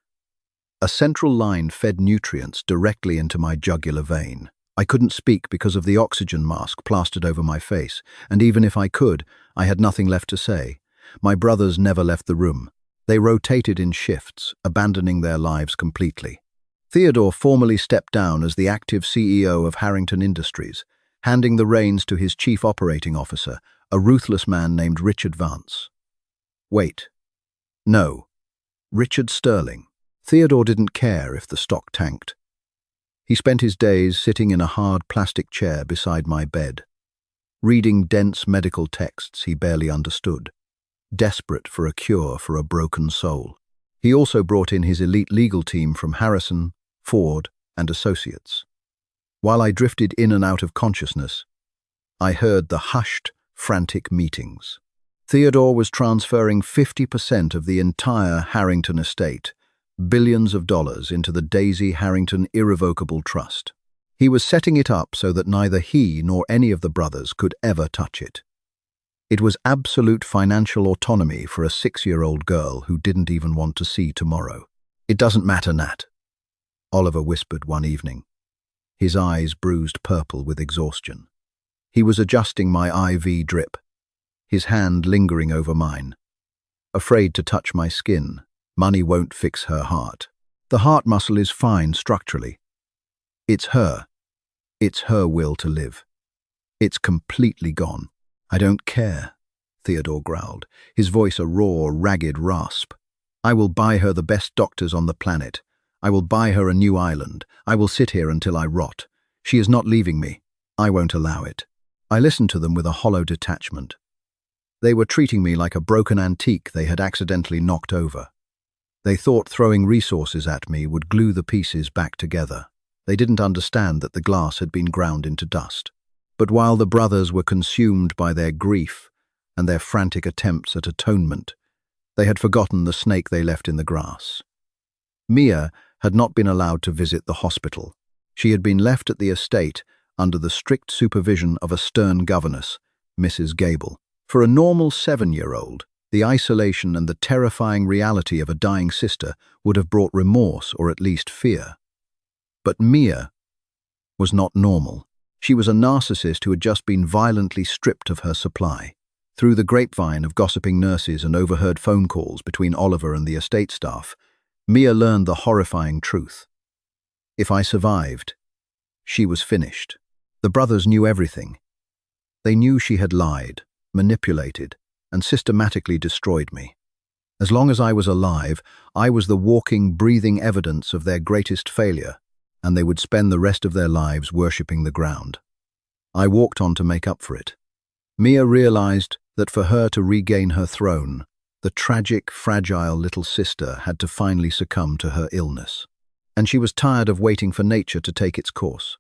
A central line fed nutrients directly into my jugular vein. I couldn't speak because of the oxygen mask plastered over my face, and even if I could, I had nothing left to say. My brothers never left the room. They rotated in shifts, abandoning their lives completely. Theodore formally stepped down as the active CEO of Harrington Industries, handing the reins to his chief operating officer, a ruthless man named Richard Vance. Wait. No. Richard Sterling. Theodore didn't care if the stock tanked. He spent his days sitting in a hard plastic chair beside my bed, reading dense medical texts he barely understood, desperate for a cure for a broken soul. He also brought in his elite legal team from Harrison, Ford, and Associates. While I drifted in and out of consciousness, I heard the hushed, frantic meetings. Theodore was transferring 50% of the entire Harrington estate, billions of dollars, into the Daisy Harrington Irrevocable Trust. He was setting it up so that neither he nor any of the brothers could ever touch it. It was absolute financial autonomy for a 6-year-old girl who didn't even want to see tomorrow. "It doesn't matter, Nat," Oliver whispered one evening, his eyes bruised purple with exhaustion. He was adjusting my IV drip, his hand lingering over mine. Afraid to touch my skin, money won't fix her heart. The heart muscle is fine structurally. It's her. It's her will to live. It's completely gone. "I don't care," Theodore growled, his voice a raw, ragged rasp. "I will buy her the best doctors on the planet. I will buy her a new island. I will sit here until I rot. She is not leaving me. I won't allow it." I listened to them with a hollow detachment. They were treating me like a broken antique they had accidentally knocked over. They thought throwing resources at me would glue the pieces back together. They didn't understand that the glass had been ground into dust. But while the brothers were consumed by their grief and their frantic attempts at atonement, they had forgotten the snake they left in the grass. Mia had not been allowed to visit the hospital. She had been left at the estate under the strict supervision of a stern governess, Mrs. Gable. For a normal 7-year-old, the isolation and the terrifying reality of a dying sister would have brought remorse or at least fear. But Mia was not normal. She was a narcissist who had just been violently stripped of her supply. Through the grapevine of gossiping nurses and overheard phone calls between Oliver and the estate staff, Mia learned the horrifying truth. If I survived, she was finished. The brothers knew everything. They knew she had lied, manipulated, and systematically destroyed me. As long as I was alive, I was the walking, breathing evidence of their greatest failure, and they would spend the rest of their lives worshipping the ground. I walked on to make up for it. Mia realized that for her to regain her throne, the tragic, fragile little sister had to finally succumb to her illness. And she was tired of waiting for nature to take its course.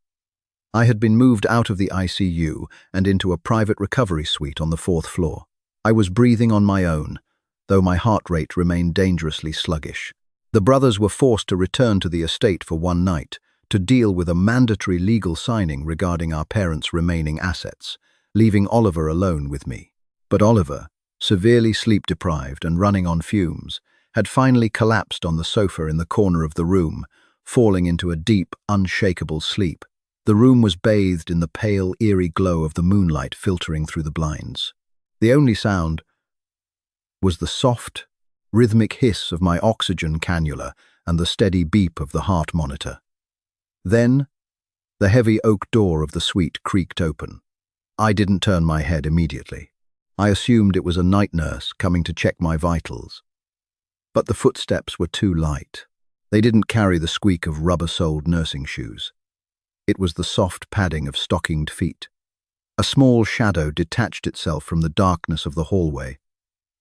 I had been moved out of the ICU and into a private recovery suite on the 4th floor. I was breathing on my own, though my heart rate remained dangerously sluggish. The brothers were forced to return to the estate for one night to deal with a mandatory legal signing regarding our parents' remaining assets, leaving Oliver alone with me. But Oliver, severely sleep-deprived and running on fumes, had finally collapsed on the sofa in the corner of the room, falling into a deep, unshakable sleep. The room was bathed in the pale, eerie glow of the moonlight filtering through the blinds. The only sound was the soft, rhythmic hiss of my oxygen cannula and the steady beep of the heart monitor. Then, the heavy oak door of the suite creaked open. I didn't turn my head immediately. I assumed it was a night nurse coming to check my vitals. But the footsteps were too light. They didn't carry the squeak of rubber-soled nursing shoes. It was the soft padding of stockinged feet. A small shadow detached itself from the darkness of the hallway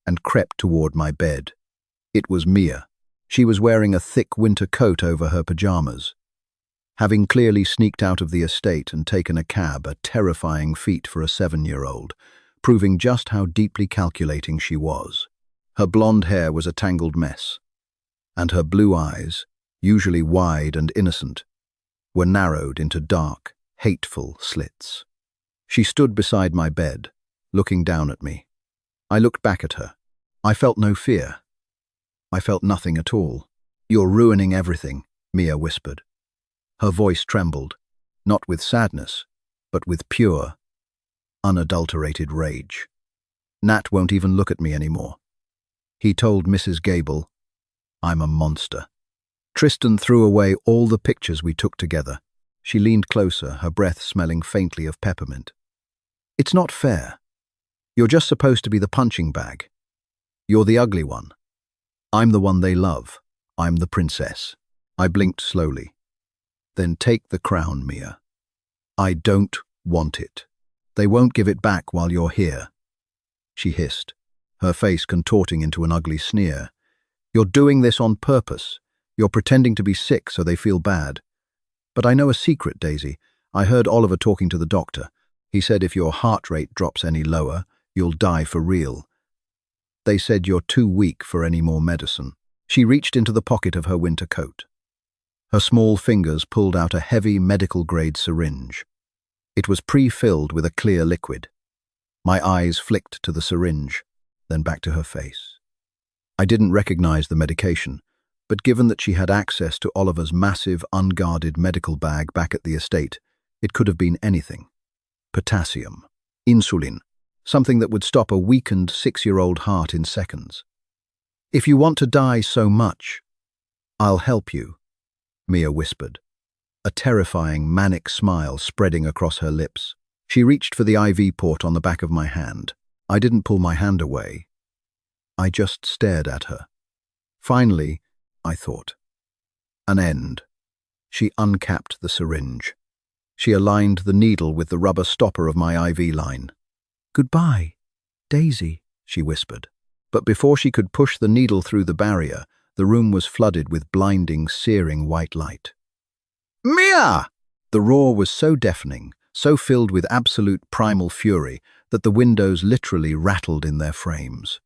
and crept toward my bed. It was Mia. She was wearing a thick winter coat over her pajamas. Having clearly sneaked out of the estate and taken a cab, a terrifying feat for a 7-year-old, proving just how deeply calculating she was. Her blonde hair was a tangled mess, and her blue eyes, usually wide and innocent, were narrowed into dark, hateful slits. She stood beside my bed, looking down at me. I looked back at her. I felt no fear. I felt nothing at all. "You're ruining everything," Mia whispered. Her voice trembled, not with sadness, but with pure, unadulterated rage. "Nat won't even look at me anymore. He told Mrs. Gable, I'm a monster." Tristan threw away all the pictures we took together. She leaned closer, her breath smelling faintly of peppermint. "It's not fair. You're just supposed to be the punching bag. You're the ugly one. I'm the one they love. I'm the princess." I blinked slowly. "Then take the crown, Mia. I don't want it. They won't give it back while you're here," she hissed, her face contorting into an ugly sneer. "You're doing this on purpose. You're pretending to be sick so they feel bad. But I know a secret, Daisy. I heard Oliver talking to the doctor. He said if your heart rate drops any lower, you'll die for real. They said you're too weak for any more medicine." She reached into the pocket of her winter coat. Her small fingers pulled out a heavy medical-grade syringe. It was pre-filled with a clear liquid. My eyes flicked to the syringe, then back to her face. I didn't recognize the medication, but given that she had access to Oliver's massive, unguarded medical bag back at the estate, it could have been anything. Potassium, insulin, something that would stop a weakened 6-year-old heart in seconds. "If you want to die so much, I'll help you," Mia whispered, a terrifying, manic smile spreading across her lips. She reached for the IV port on the back of my hand. I didn't pull my hand away. I just stared at her. Finally, I thought, an end. She uncapped the syringe. She aligned the needle with the rubber stopper of my IV line. "Goodbye, Daisy," she whispered. But before she could push the needle through the barrier, the room was flooded with blinding, searing white light. "Mia!" The roar was so deafening, so filled with absolute primal fury that the windows literally rattled in their frames.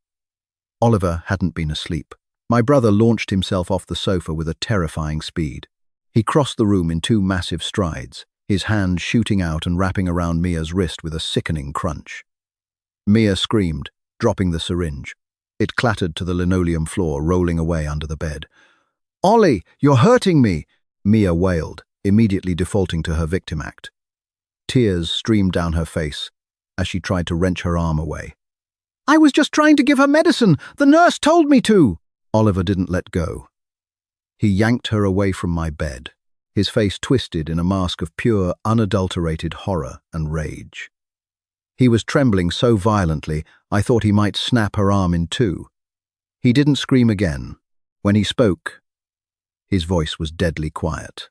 Oliver hadn't been asleep. My brother launched himself off the sofa with a terrifying speed. He crossed the room in 2 massive strides, his hand shooting out and wrapping around Mia's wrist with a sickening crunch. Mia screamed, dropping the syringe. It clattered to the linoleum floor, rolling away under the bed. "Ollie, you're hurting me!" Mia wailed, immediately defaulting to her victim act. Tears streamed down her face as she tried to wrench her arm away. "I was just trying to give her medicine! The nurse told me to!" Oliver didn't let go. He yanked her away from my bed, his face twisted in a mask of pure, unadulterated horror and rage. He was trembling so violently, I thought he might snap her arm in 2. He didn't scream again. When he spoke, his voice was deadly quiet,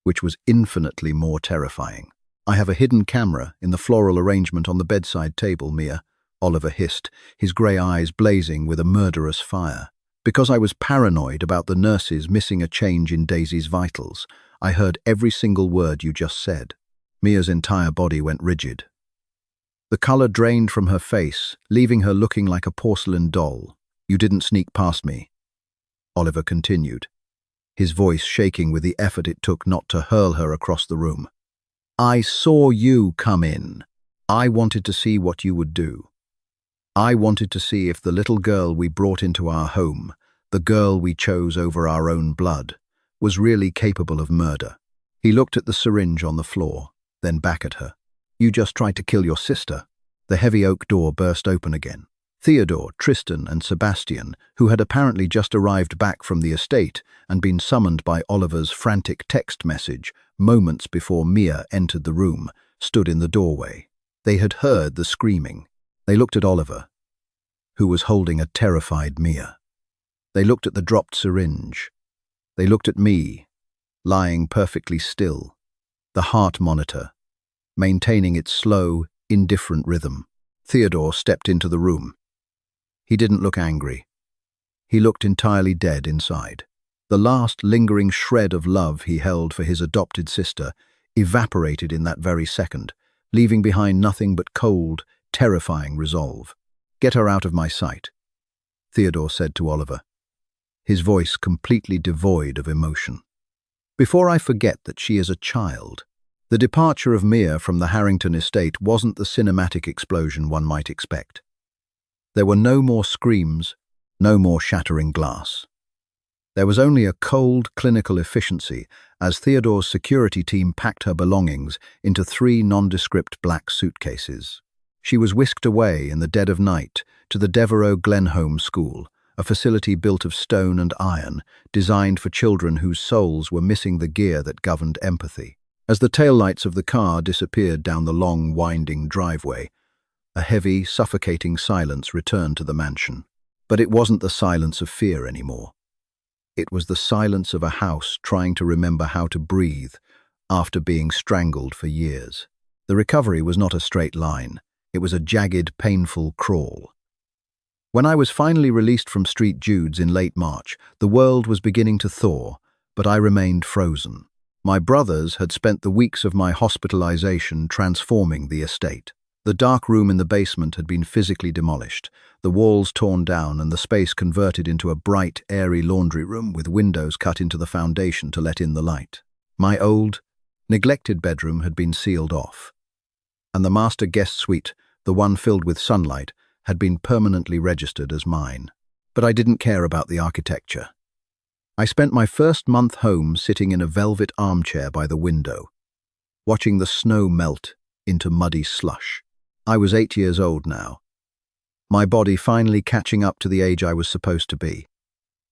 which was infinitely more terrifying. "I have a hidden camera in the floral arrangement on the bedside table, Mia," Oliver hissed, his grey eyes blazing with a murderous fire. "Because I was paranoid about the nurses missing a change in Daisy's vitals, I heard every single word you just said." Mia's entire body went rigid. The colour drained from her face, leaving her looking like a porcelain doll. "You didn't sneak past me," Oliver continued, his voice shaking with the effort it took not to hurl her across the room. "I saw you come in. I wanted to see what you would do. I wanted to see if the little girl we brought into our home, the girl we chose over our own blood, was really capable of murder." He looked at the syringe on the floor, then back at her. "You just tried to kill your sister." The heavy oak door burst open again. Theodore, Tristan, and Sebastian, who had apparently just arrived back from the estate and been summoned by Oliver's frantic text message moments before Mia entered the room, stood in the doorway. They had heard the screaming. They looked at Oliver, who was holding a terrified Mia. They looked at the dropped syringe. They looked at me, lying perfectly still, the heart monitor, maintaining its slow, indifferent rhythm. Theodore stepped into the room. He didn't look angry. He looked entirely dead inside. The last lingering shred of love he held for his adopted sister evaporated in that very second, leaving behind nothing but cold, terrifying resolve. "Get her out of my sight," Theodore said to Oliver, his voice completely devoid of emotion. "Before I forget that she is a child." The departure of Mia from the Harrington estate wasn't the cinematic explosion one might expect. There were no more screams, no more shattering glass. There was only a cold, clinical efficiency as Theodore's security team packed her belongings into 3 nondescript black suitcases. She was whisked away in the dead of night to the Devereux Glenholm School, a facility built of stone and iron, designed for children whose souls were missing the gear that governed empathy. As the taillights of the car disappeared down the long, winding driveway, a heavy, suffocating silence returned to the mansion. But it wasn't the silence of fear anymore. It was the silence of a house trying to remember how to breathe after being strangled for years. The recovery was not a straight line. It was a jagged, painful crawl. When I was finally released from St. Jude's in late March, the world was beginning to thaw, but I remained frozen. My brothers had spent the weeks of my hospitalization transforming the estate. The dark room in the basement had been physically demolished, the walls torn down and the space converted into a bright, airy laundry room with windows cut into the foundation to let in the light. My old, neglected bedroom had been sealed off, and the master guest suite, the one filled with sunlight, had been permanently registered as mine. But I didn't care about the architecture. I spent my first month home sitting in a velvet armchair by the window, watching the snow melt into muddy slush. I was 8 years old now, my body finally catching up to the age I was supposed to be.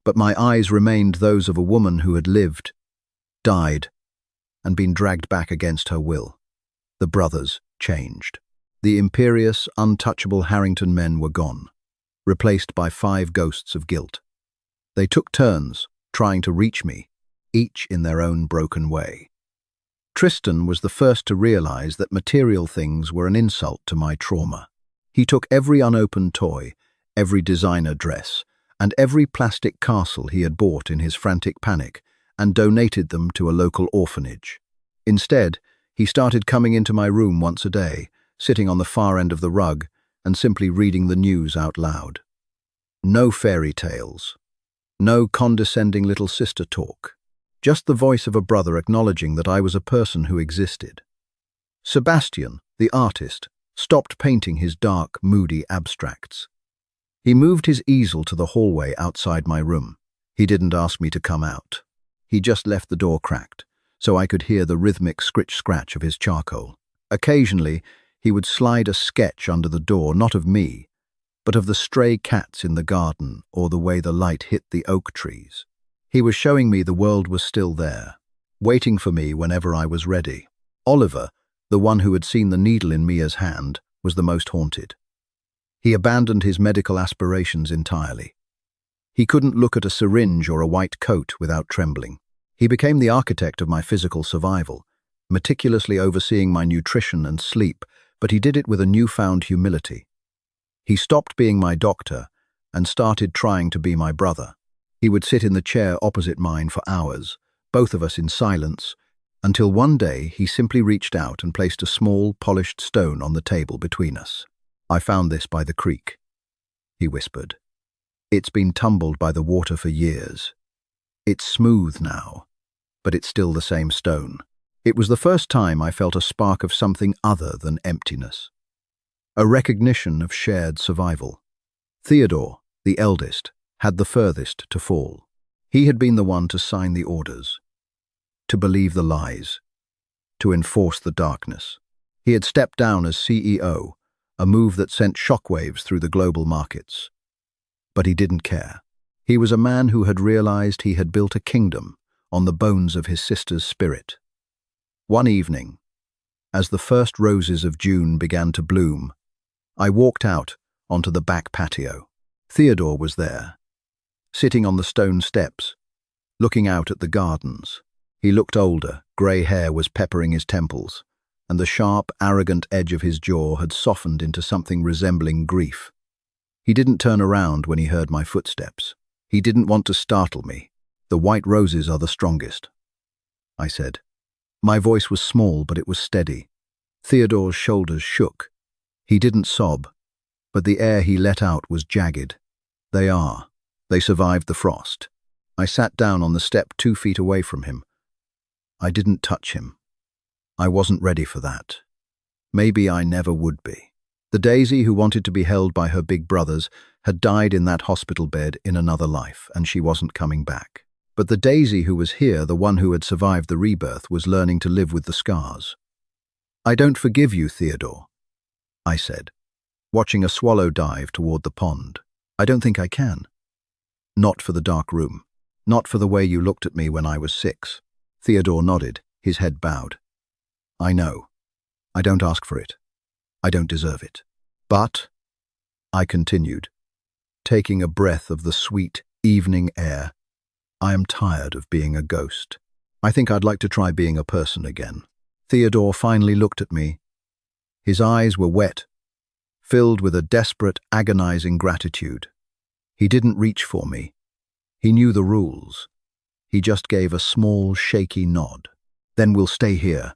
But my eyes remained those of a woman who had lived, died, and been dragged back against her will. The brothers changed. The imperious, untouchable Harrington men were gone, replaced by 5 ghosts of guilt. They took turns, trying to reach me, each in their own broken way. Tristan was the first to realize that material things were an insult to my trauma. He took every unopened toy, every designer dress, and every plastic castle he had bought in his frantic panic and donated them to a local orphanage. Instead, He started coming into my room once a day, sitting on the far end of the rug and simply reading the news out loud. No fairy tales. No condescending little sister talk. Just the voice of a brother acknowledging that I was a person who existed. Sebastian, the artist, stopped painting his dark, moody abstracts. He moved his easel to the hallway outside my room. He didn't ask me to come out. He just left the door cracked, so I could hear the rhythmic scritch-scratch of his charcoal. Occasionally, he would slide a sketch under the door, not of me, but of the stray cats in the garden or the way the light hit the oak trees. He was showing me the world was still there, waiting for me whenever I was ready. Oliver, the one who had seen the needle in Mia's hand, was the most haunted. He abandoned his medical aspirations entirely. He couldn't look at a syringe or a white coat without trembling. He became the architect of my physical survival, meticulously overseeing my nutrition and sleep, but he did it with a newfound humility. He stopped being my doctor and started trying to be my brother. He would sit in the chair opposite mine for hours, both of us in silence, until one day he simply reached out and placed a small, polished stone on the table between us. "I found this by the creek," he whispered. "It's been tumbled by the water for years. It's smooth now, but it's still the same stone." It was the first time I felt a spark of something other than emptiness. A recognition of shared survival. Theodore, the eldest, had the furthest to fall. He had been the one to sign the orders, to believe the lies, to enforce the darkness. He had stepped down as CEO, a move that sent shockwaves through the global markets. But he didn't care. He was a man who had realized he had built a kingdom on the bones of his sister's spirit. One evening, as the first roses of June began to bloom, I walked out onto the back patio. Theodore was there, sitting on the stone steps, looking out at the gardens. He looked older, grey hair was peppering his temples, and the sharp, arrogant edge of his jaw had softened into something resembling grief. He didn't turn around when he heard my footsteps. He didn't want to startle me. "The white roses are the strongest," I said. My voice was small, but it was steady. Theodore's shoulders shook. He didn't sob, but the air he let out was jagged. "They are. They survived the frost." I sat down on the step 2 feet away from him. I didn't touch him. I wasn't ready for that. Maybe I never would be. The Daisy who wanted to be held by her big brothers had died in that hospital bed in another life, and she wasn't coming back. But the Daisy who was here, the one who had survived the rebirth, was learning to live with the scars. "I don't forgive you, Theodore," I said, watching a swallow dive toward the pond. "I don't think I can. Not for the dark room. Not for the way you looked at me when I was 6. Theodore nodded, his head bowed. "I know. I don't ask for it. I don't deserve it. But," I continued, taking a breath of the sweet evening air, "I am tired of being a ghost. I think I'd like to try being a person again." Theodore finally looked at me. His eyes were wet, filled with a desperate, agonizing gratitude. He didn't reach for me. He knew the rules. He just gave a small, shaky nod. "Then we'll stay here,"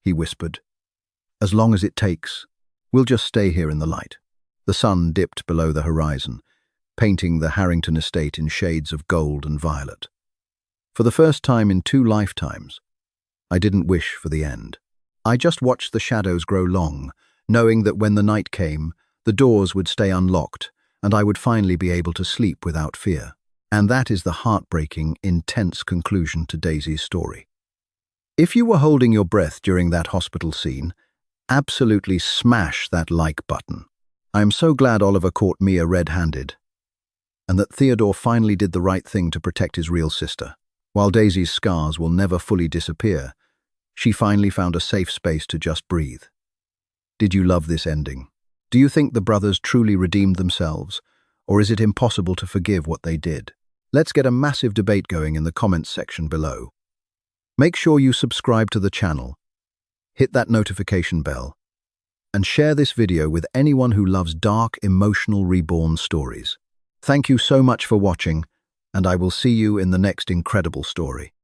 he whispered. "As long as it takes. We'll just stay here in the light." The sun dipped below the horizon, painting the Harrington estate in shades of gold and violet. For the first time in 2 lifetimes, I didn't wish for the end. I just watched the shadows grow long, knowing that when the night came, the doors would stay unlocked, and I would finally be able to sleep without fear. And that is the heartbreaking, intense conclusion to Daisy's story. If you were holding your breath during that hospital scene, absolutely smash that like button. I am so glad Oliver caught Mia red-handed, and that Theodore finally did the right thing to protect his real sister. While Daisy's scars will never fully disappear, she finally found a safe space to just breathe. Did you love this ending? Do you think the brothers truly redeemed themselves, or is it impossible to forgive what they did? Let's get a massive debate going in the comments section below. Make sure you subscribe to the channel, hit that notification bell, and share this video with anyone who loves dark, emotional Reborn stories. Thank you so much for watching, and I will see you in the next incredible story.